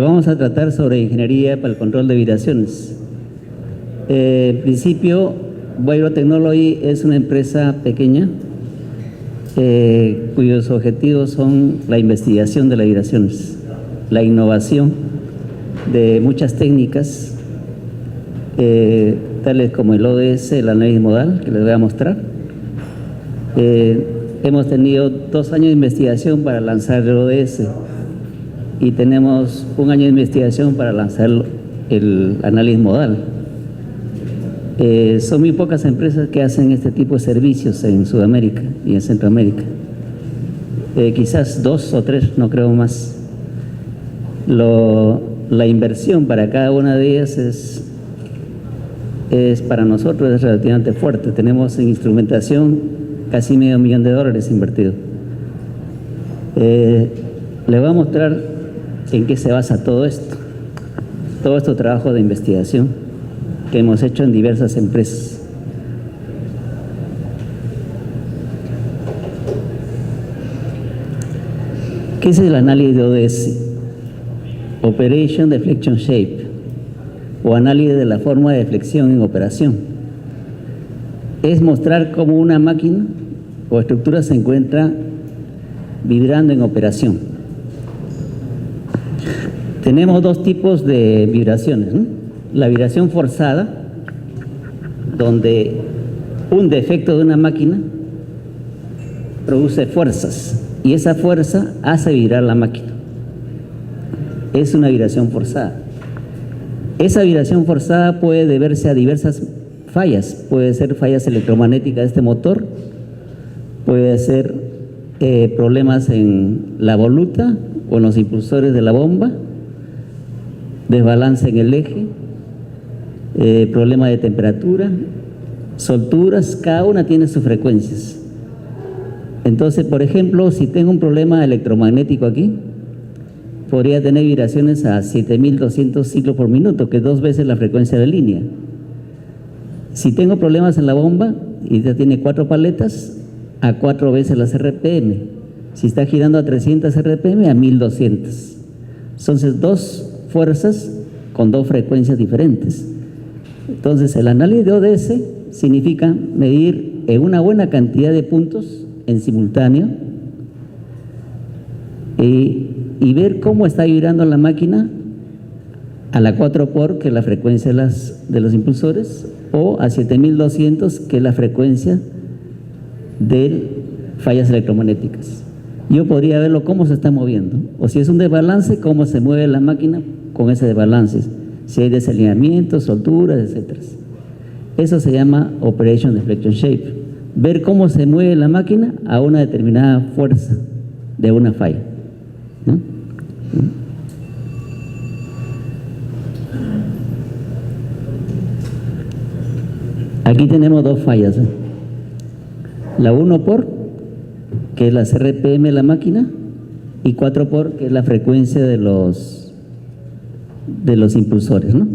Vamos a tratar sobre ingeniería para el control de vibraciones. En principio, Boiro Technology es una empresa pequeña cuyos objetivos son la investigación de las vibraciones, la innovación de muchas técnicas, tales como el ODS, el análisis modal, que les voy a mostrar. Hemos tenido 2 años de investigación para lanzar el ODS y tenemos 1 año de investigación para lanzar el análisis modal. Son muy pocas empresas que hacen este tipo de servicios en Sudamérica y en Centroamérica. Quizás 2 o 3, no creo más. La inversión para cada una de ellas es para nosotros es relativamente fuerte. Tenemos en instrumentación casi $500,000 invertido. Le voy a mostrar en qué se basa todo esto trabajo de investigación que hemos hecho en diversas empresas. ¿Qué es el análisis de ODS? Operation Deflection Shape, o análisis de la forma de deflexión en operación. Es mostrar cómo una máquina o estructura se encuentra vibrando en operación. Tenemos 2 tipos de vibraciones, ¿no? La vibración forzada, donde un defecto de una máquina produce fuerzas y esa fuerza hace vibrar la máquina. Es una vibración forzada. Esa vibración forzada puede deberse a diversas fallas. Puede ser fallas electromagnéticas de este motor, puede ser problemas en la voluta o en los impulsores de la bomba, desbalance en el eje, problema de temperatura, solturas, cada una tiene sus frecuencias. Entonces, por ejemplo, si tengo un problema electromagnético aquí, podría tener vibraciones a 7200 ciclos por minuto, que es 2 veces la frecuencia de línea. Si tengo problemas en la bomba y ya tiene 4 paletas, a 4 veces las RPM. Si está girando a 300 RPM, a 1200. Entonces, 2 fuerzas con 2 frecuencias diferentes. Entonces, el análisis de ODS significa medir en una buena cantidad de puntos en simultáneo y ver cómo está vibrando la máquina a la 4 por, que es la frecuencia de los impulsores, o a 7200, que es la frecuencia de fallas electromagnéticas. Yo podría verlo cómo se está moviendo, o si es un desbalance, cómo se mueve la máquina con ese desbalance, si hay desalineamientos, solturas, etc. Eso se llama Operation Deflection Shape, ver cómo se mueve la máquina a una determinada fuerza de una falla, ¿no? Aquí tenemos 2 fallas, ¿eh? La 1 por, que es la RPM de la máquina, y 4 por, que es la frecuencia de los impulsores, ¿no?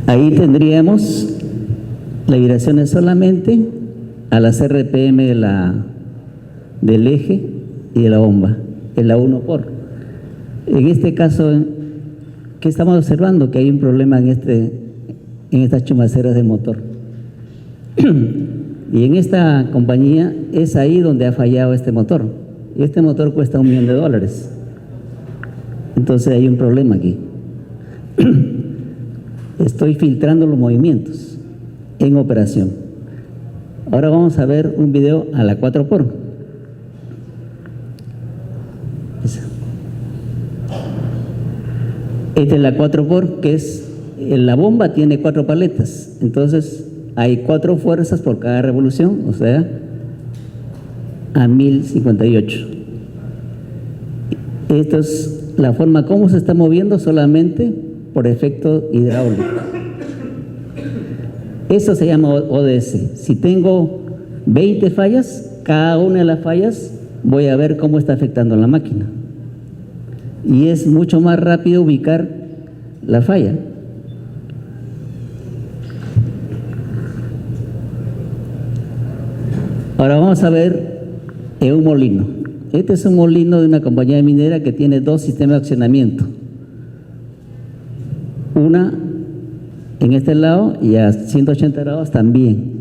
Ahí tendríamos las vibraciones solamente a las RPM del eje y de la bomba, es la 1 por. En este caso, ¿qué estamos observando? Que hay un problema en estas chumaceras del motor. Y en esta compañía es ahí donde ha fallado este motor. Este motor cuesta $1,000,000. Entonces hay un problema aquí. Estoy filtrando los movimientos en operación. Ahora vamos a ver un video a la 4 por. Esta es la 4 por, que es, la bomba tiene 4 paletas. Entonces hay 4 fuerzas por cada revolución, o sea, a 1058. Esto es la forma como se está moviendo solamente por efecto hidráulico. Eso se llama ODS. Si tengo 20 fallas, cada una de las fallas voy a ver cómo está afectando a la máquina. Y es mucho más rápido ubicar la falla. Ahora vamos a ver un molino. Este es un molino de una compañía minera que tiene dos sistemas de accionamiento. Una en este lado y a 180 grados también.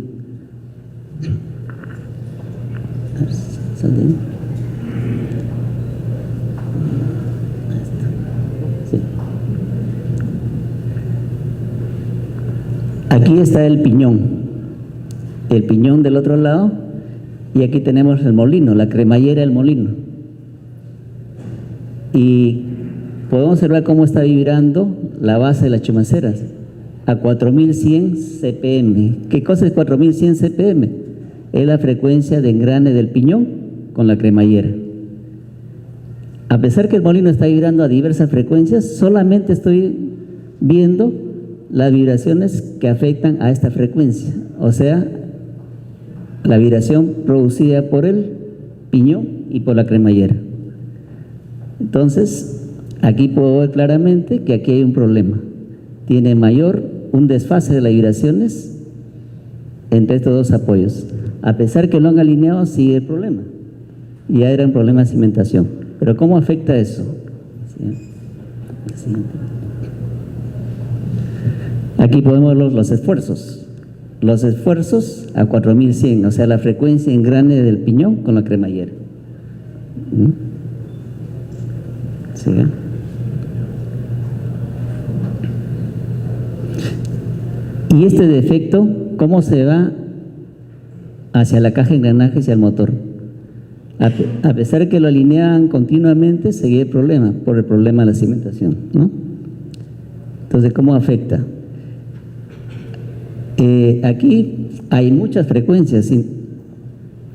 Sí. Aquí está el piñón del otro lado, y aquí tenemos el molino, la cremallera del molino. Y podemos observar cómo está vibrando la base de las chumaceras a 4100 CPM. ¿Qué cosa es 4100 CPM? Es la frecuencia de engrane del piñón con la cremallera. A pesar que el molino está vibrando a diversas frecuencias, solamente estoy viendo las vibraciones que afectan a esta frecuencia, o sea, la vibración producida por el piñón y por la cremallera. Entonces, aquí puedo ver claramente que aquí hay un problema. Tiene un desfase de las vibraciones entre estos dos apoyos. A pesar que lo han alineado, sigue el problema. Y ya era un problema de cimentación. Pero ¿cómo afecta eso? Aquí podemos ver los esfuerzos. Los esfuerzos a 4100, o sea, la frecuencia en engrane del piñón con la cremallera. ¿Sí? Y este defecto, ¿cómo se va hacia la caja de engranajes y al motor? A pesar de que lo alinean continuamente, sigue el problema, por el problema de la cimentación, ¿no? Entonces, ¿cómo afecta? Aquí hay muchas frecuencias, ¿sí?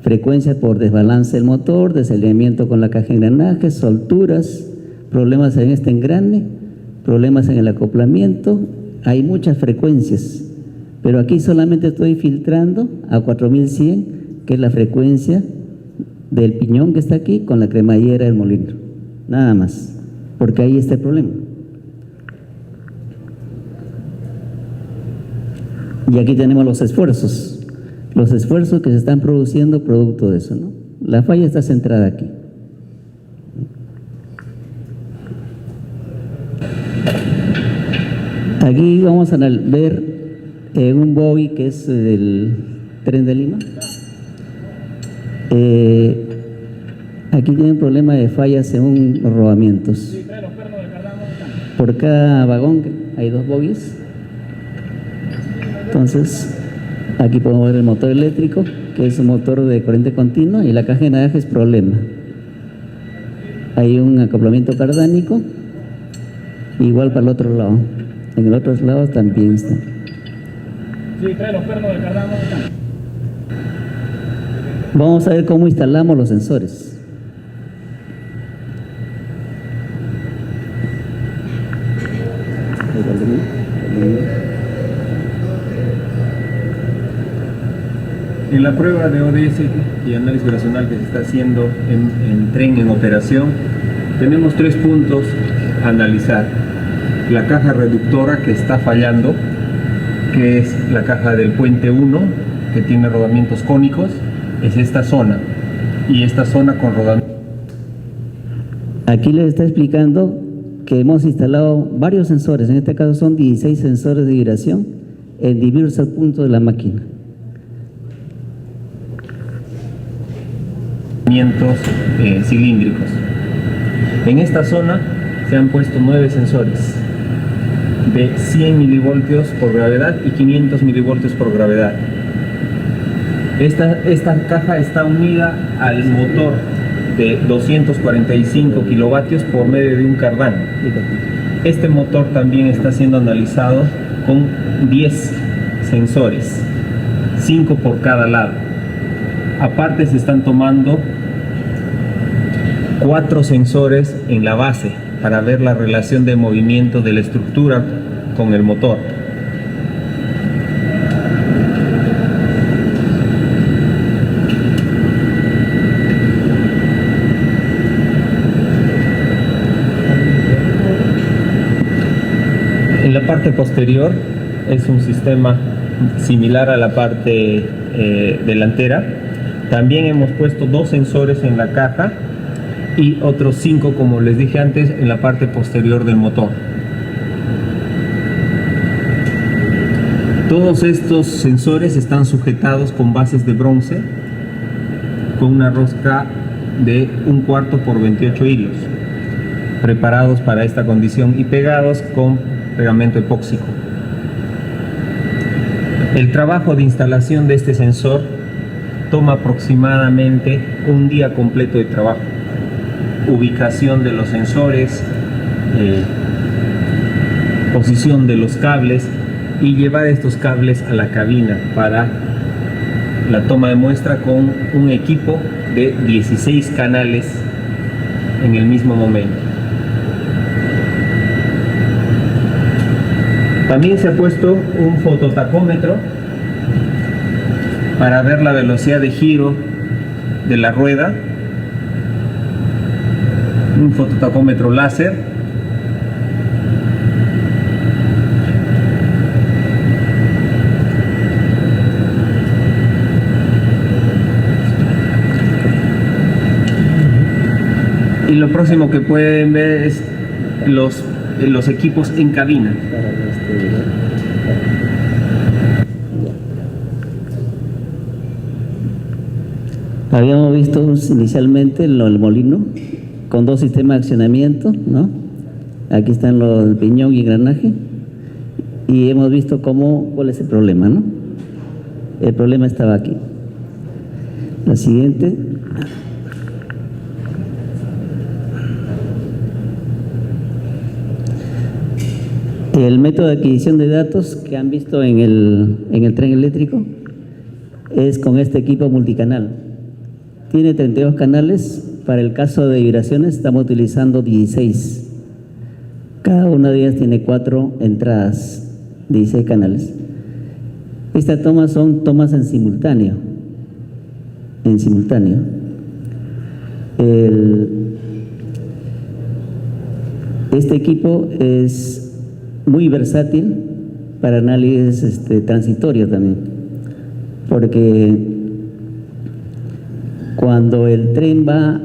Frecuencias por desbalance del motor, desalineamiento con la caja de engranajes, solturas, problemas en este engrane, problemas en el acoplamiento. Hay muchas frecuencias, pero aquí solamente estoy filtrando a 4100, que es la frecuencia del piñón que está aquí con la cremallera del molino, nada más, porque ahí está el problema. Y aquí tenemos los esfuerzos que se están produciendo producto de eso, ¿no? La falla está centrada aquí. Aquí vamos a ver un bogie que es del tren de Lima. Aquí tienen problema de fallas según los rodamientos. Por cada vagón hay 2 bogies. Entonces, aquí podemos ver el motor eléctrico, que es un motor de corriente continua, y la caja de engranajes problema. Hay un acoplamiento cardánico, igual para el otro lado. En el otro lado también está. Sí, trae los pernos de cardano. Vamos a ver cómo instalamos los sensores. En la prueba de ODS y análisis vibracional que se está haciendo en tren en operación, tenemos 3 puntos a analizar. La caja reductora que está fallando, que es la caja del puente 1, que tiene rodamientos cónicos, es esta zona, y esta zona con rodamientos. Aquí les está explicando que hemos instalado varios sensores, en este caso son 16 sensores de vibración en diversos puntos de la máquina. Cilíndricos. En esta zona se han puesto 9 sensores de 100 milivoltios por gravedad y 500 milivoltios por gravedad. Esta caja está unida al motor de 245 kilovatios por medio de un cardán. Este motor también está siendo analizado con 10 sensores, 5 por cada lado. Aparte se están tomando 4 sensores en la base para ver la relación de movimiento de la estructura con el motor. En la parte posterior es un sistema similar a la parte delantera. También hemos puesto 2 sensores en la caja y otros 5, como les dije antes, en la parte posterior del motor. Todos estos sensores están sujetados con bases de bronce con una rosca de 1/4 por 28 hilios, preparados para esta condición y pegados con pegamento epóxico. El trabajo de instalación de este sensor toma aproximadamente un día completo de trabajo. Ubicación de los sensores, posición de los cables y llevar estos cables a la cabina para la toma de muestra con un equipo de 16 canales en el mismo momento. También se ha puesto un fototacómetro para ver la velocidad de giro de la rueda, un fototacómetro láser. Y lo próximo que pueden ver es los equipos en cabina. Habíamos visto inicialmente el molino con 2 sistemas de accionamiento, ¿no? Aquí están el piñón y engranaje, y hemos visto cuál es el problema, ¿no? El problema estaba aquí. La siguiente. El método de adquisición de datos que han visto en el tren eléctrico es con este equipo multicanal. Tiene 32 canales. Para el caso de vibraciones estamos utilizando 16. Cada una de ellas tiene 4 entradas, 16 canales. Estas tomas son tomas en simultáneo. Este equipo es muy versátil para análisis transitorio también, porque cuando el tren va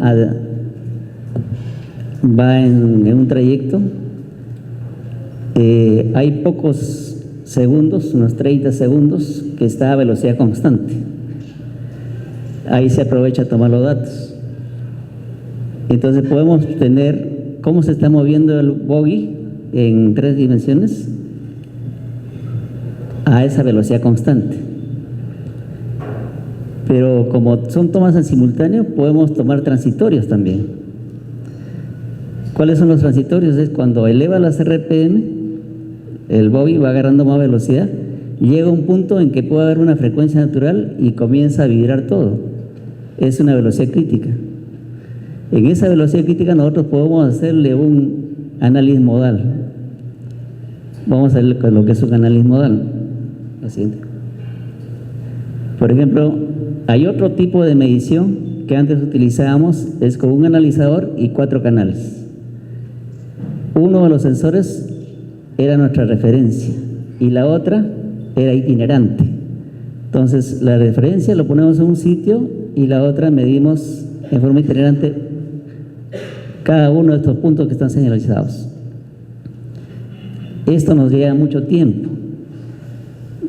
en un trayecto, hay pocos segundos, unos 30 segundos, que está a velocidad constante. Ahí se aprovecha a tomar los datos. Entonces podemos tener cómo se está moviendo el bogie en 3 dimensiones a esa velocidad constante. Pero como son tomas en simultáneo, podemos tomar transitorios también. ¿Cuáles son los transitorios? Es cuando eleva las RPM, el bogie va agarrando más velocidad, llega a un punto en que puede haber una frecuencia natural y comienza a vibrar todo. Es una velocidad crítica. En esa velocidad crítica nosotros podemos hacerle un análisis modal. Vamos a ver lo que es un análisis modal. Lo siguiente. Por ejemplo, hay otro tipo de medición que antes utilizábamos, es con un analizador y 4 canales. Uno de los sensores era nuestra referencia y la otra era itinerante. Entonces, la referencia lo ponemos en un sitio y la otra medimos en forma itinerante cada uno de estos puntos que están señalizados. Esto nos lleva mucho tiempo.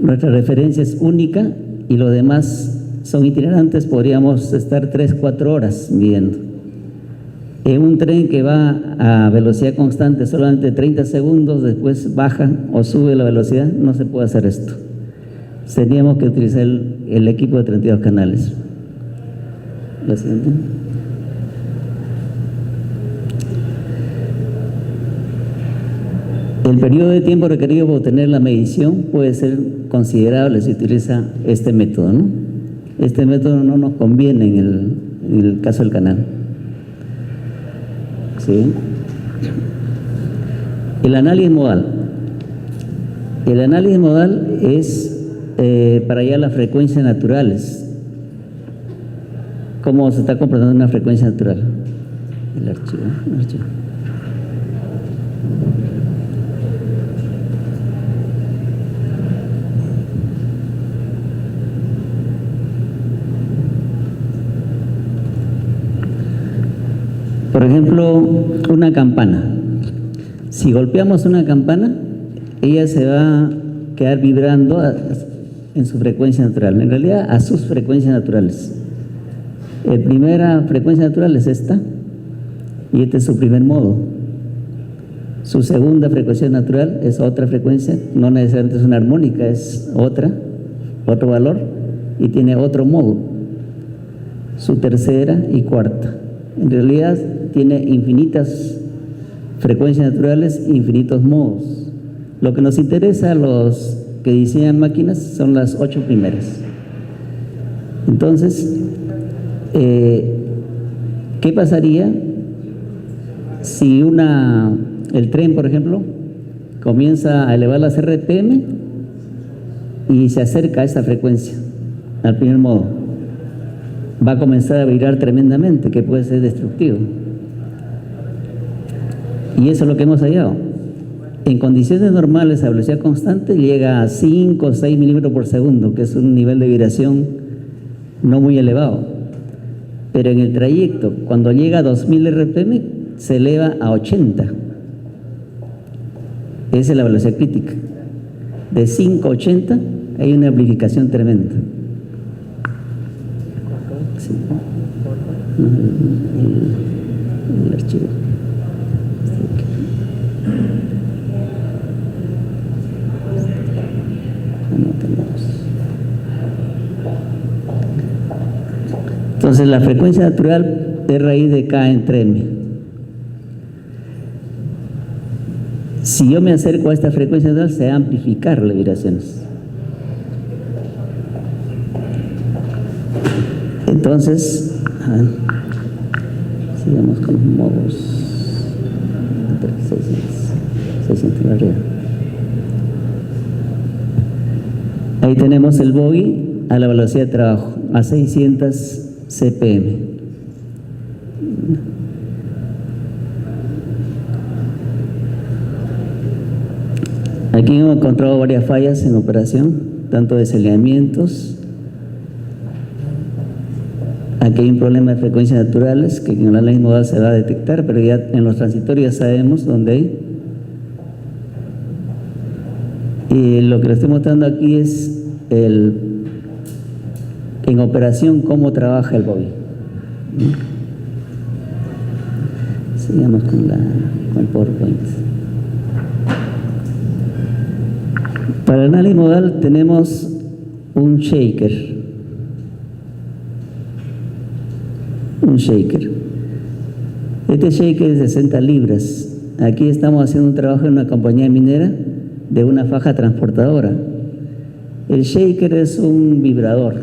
Nuestra referencia es única y los demás son itinerantes, podríamos estar 3-4 horas midiendo. En un tren que va a velocidad constante solamente 30 segundos, después baja o sube la velocidad, no se puede hacer esto. Teníamos que utilizar el equipo de 32 canales. La siguiente. El periodo de tiempo requerido para obtener la medición puede ser considerable si utiliza este método, ¿no? Este método no nos conviene en el caso del canal. ¿Sí? El análisis modal. El análisis modal es para hallar las frecuencias naturales. ¿Cómo se está comportando una frecuencia natural? El archivo. Por ejemplo, una campana. Si golpeamos una campana, ella se va a quedar vibrando en su frecuencia natural, en realidad a sus frecuencias naturales. La primera frecuencia natural es esta, y este es su primer modo. Su segunda frecuencia natural es otra frecuencia, no necesariamente es una armónica, es otro valor, y tiene otro modo. Su tercera y cuarta. En realidad tiene infinitas frecuencias naturales, infinitos modos. Lo que nos interesa a los que diseñan máquinas son las 8 primeras. Entonces, ¿qué pasaría si el tren, por ejemplo, comienza a elevar las RPM y se acerca a esa frecuencia, al primer modo? Va a comenzar a vibrar tremendamente, que puede ser destructivo. Y eso es lo que hemos hallado. En condiciones normales, a velocidad constante, llega a 5 o 6 milímetros por segundo, que es un nivel de vibración no muy elevado. Pero en el trayecto, cuando llega a 2000 RPM, se eleva a 80. Esa es la velocidad crítica. De 5 a 80 hay una amplificación tremenda. Sí. El archivo. Entonces la frecuencia natural es raíz de K entre M. Si yo me acerco a esta frecuencia natural, se va a amplificar las vibraciones. Entonces, sigamos con los modos. 600 arriba. Ahí tenemos el bogey a la velocidad de trabajo, a 600 CPM. Aquí hemos encontrado varias fallas en operación, tanto de desalineamientos. Aquí hay un problema de frecuencias naturales que en el análisis modal se va a detectar, pero ya en los transitorios ya sabemos dónde hay. Y lo que les estoy mostrando aquí es en operación cómo trabaja el bogey. Sigamos con el PowerPoint. Para el análisis modal tenemos un shaker. Este shaker es de 60 libras. Aquí estamos haciendo un trabajo en una compañía minera de una faja transportadora. El shaker es un vibrador.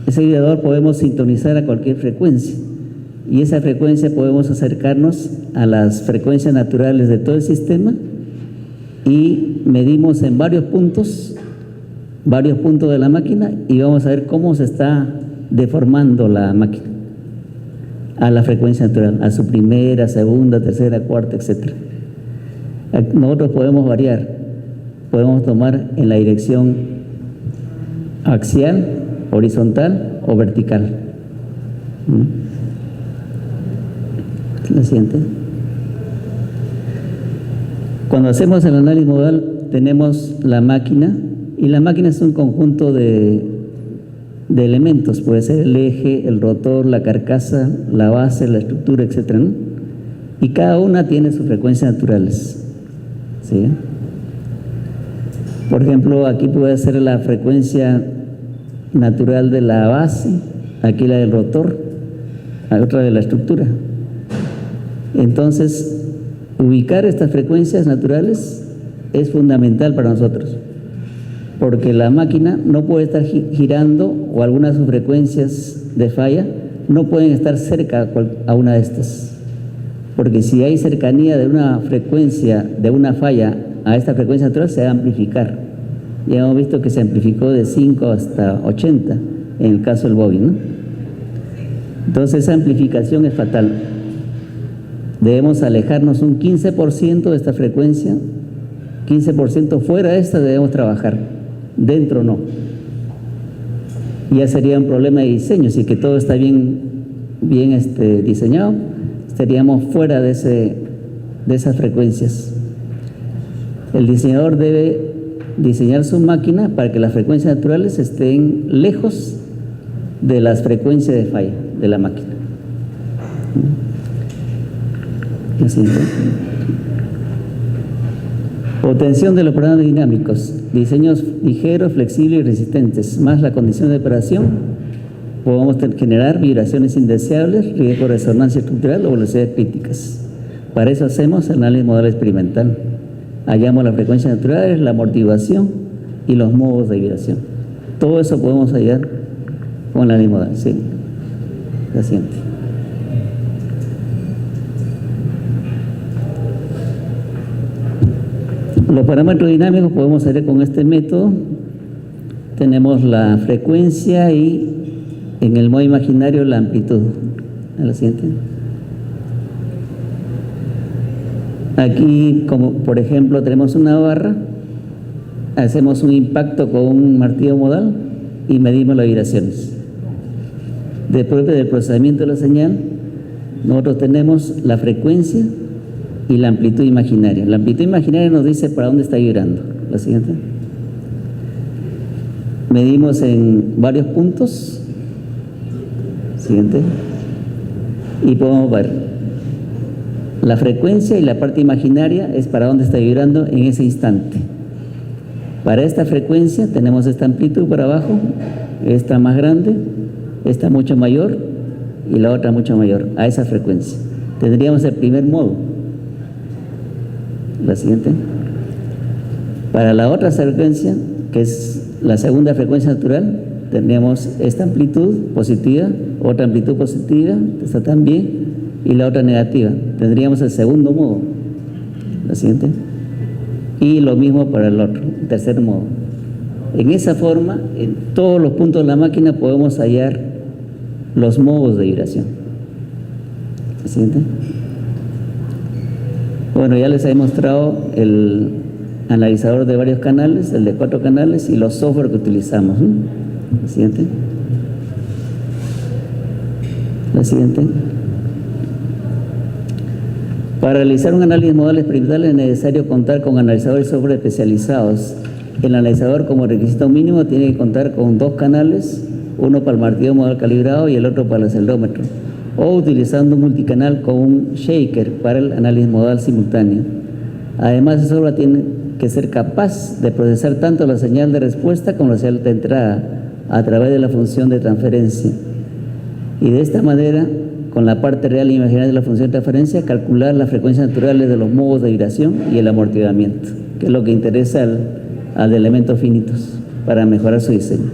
Ese vibrador podemos sintonizar a cualquier frecuencia, y esa frecuencia podemos acercarnos a las frecuencias naturales de todo el sistema y medimos en varios puntos de la máquina, y vamos a ver cómo se está deformando la máquina a la frecuencia natural, a su primera, segunda, tercera, cuarta, etc. Nosotros podemos variar, podemos tomar en la dirección axial, horizontal o vertical. La siguiente. Cuando hacemos el análisis modal tenemos la máquina, y la máquina es un conjunto de elementos, puede ser el eje, el rotor, la carcasa, la base, la estructura, etc., ¿no? Y cada una tiene sus frecuencias naturales, ¿sí? Por ejemplo, aquí puede ser la frecuencia natural de la base, aquí la del rotor, otra de la estructura. Entonces, ubicar estas frecuencias naturales es fundamental para nosotros, porque la máquina no puede estar girando, o algunas de sus frecuencias de falla no pueden estar cerca a una de estas, porque si hay cercanía de una frecuencia de una falla a esta frecuencia natural, se va a amplificar. Ya hemos visto que se amplificó de 5 hasta 80 en el caso del bogey, ¿no? Entonces esa amplificación es fatal. Debemos alejarnos un 15% de esta frecuencia, 15% fuera de esta debemos trabajar, dentro no. Ya sería un problema de diseño, si que todo está bien diseñado, estaríamos fuera de esas frecuencias. El diseñador debe diseñar su máquina para que las frecuencias naturales estén lejos de las frecuencias de falla de la máquina. Obtención de los programas dinámicos, diseños ligeros, flexibles y resistentes, más la condición de operación, podemos generar vibraciones indeseables, riesgo de resonancia estructural o velocidades críticas. Para eso hacemos el análisis modal experimental. Hallamos las frecuencias naturales, la amortiguación y los modos de vibración. Todo eso podemos hallar con el análisis modal. ¿Sí? La siguiente. Los parámetros dinámicos podemos hacer con este método. Tenemos la frecuencia y en el modo imaginario la amplitud. A la siguiente. Aquí, como por ejemplo, tenemos una barra, hacemos un impacto con un martillo modal y medimos las vibraciones. Después del procesamiento de la señal, nosotros tenemos la frecuencia y la amplitud imaginaria. La amplitud imaginaria nos dice para dónde está vibrando. La siguiente. Medimos en varios puntos. Siguiente. Y podemos ver la frecuencia y la parte imaginaria es para dónde está vibrando en ese instante. Para esta frecuencia tenemos esta amplitud por abajo, esta más grande, esta mucho mayor y la otra mucho mayor, a esa frecuencia. Tendríamos el primer modo. La siguiente. Para la otra frecuencia, que es la segunda frecuencia natural, tendríamos esta amplitud positiva, otra amplitud positiva, esta también, y la otra negativa. Tendríamos el segundo modo. La siguiente. Y lo mismo para el otro, el tercer modo. En esa forma, en todos los puntos de la máquina podemos hallar los modos de vibración. La siguiente. Bueno, ya les he mostrado el analizador de varios canales, el de 4 canales y los software que utilizamos, ¿no? La siguiente. La siguiente. Para realizar un análisis modal experimental es necesario contar con analizadores de software especializados. El analizador, como requisito mínimo, tiene que contar con 2 canales, uno para el martillo modal calibrado y el otro para el acelerómetro, o utilizando un multicanal con un shaker para el análisis modal simultáneo. Además, el software tiene que ser capaz de procesar tanto la señal de respuesta como la señal de entrada a través de la función de transferencia. Y de esta manera, con la parte real e imaginaria de la función de transferencia, calcular las frecuencias naturales de los modos de vibración y el amortiguamiento, que es lo que interesa al de elementos finitos para mejorar su diseño.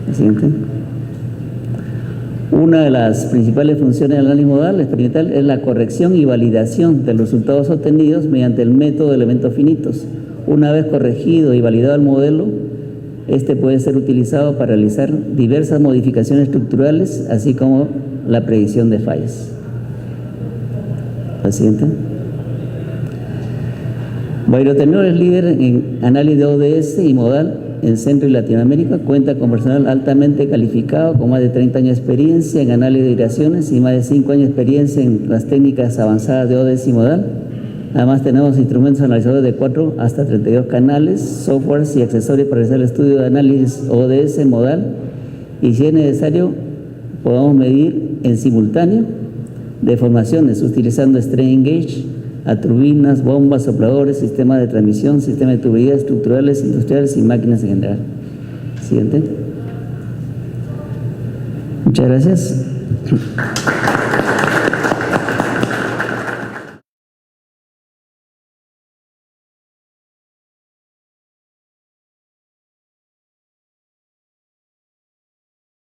La siguiente. Una de las principales funciones del análisis modal experimental es la corrección y validación de los resultados obtenidos mediante el método de elementos finitos. Una vez corregido y validado el modelo, este puede ser utilizado para realizar diversas modificaciones estructurales, así como la predicción de fallas. La siguiente. Bairotecnor es líder en análisis de ODS y modal en Centro y Latinoamérica. Cuenta con personal altamente calificado con más de 30 años de experiencia en análisis de vibraciones y más de 5 años de experiencia en las técnicas avanzadas de ODS y modal. Además tenemos instrumentos analizadores de 4 hasta 32 canales, softwares y accesorios para realizar el estudio de análisis ODS modal, y si es necesario podemos medir en simultáneo deformaciones utilizando strain gauge a turbinas, bombas, sopladores, sistemas de transmisión, sistemas de tuberías estructurales, industriales y máquinas en general. Siguiente. Muchas gracias.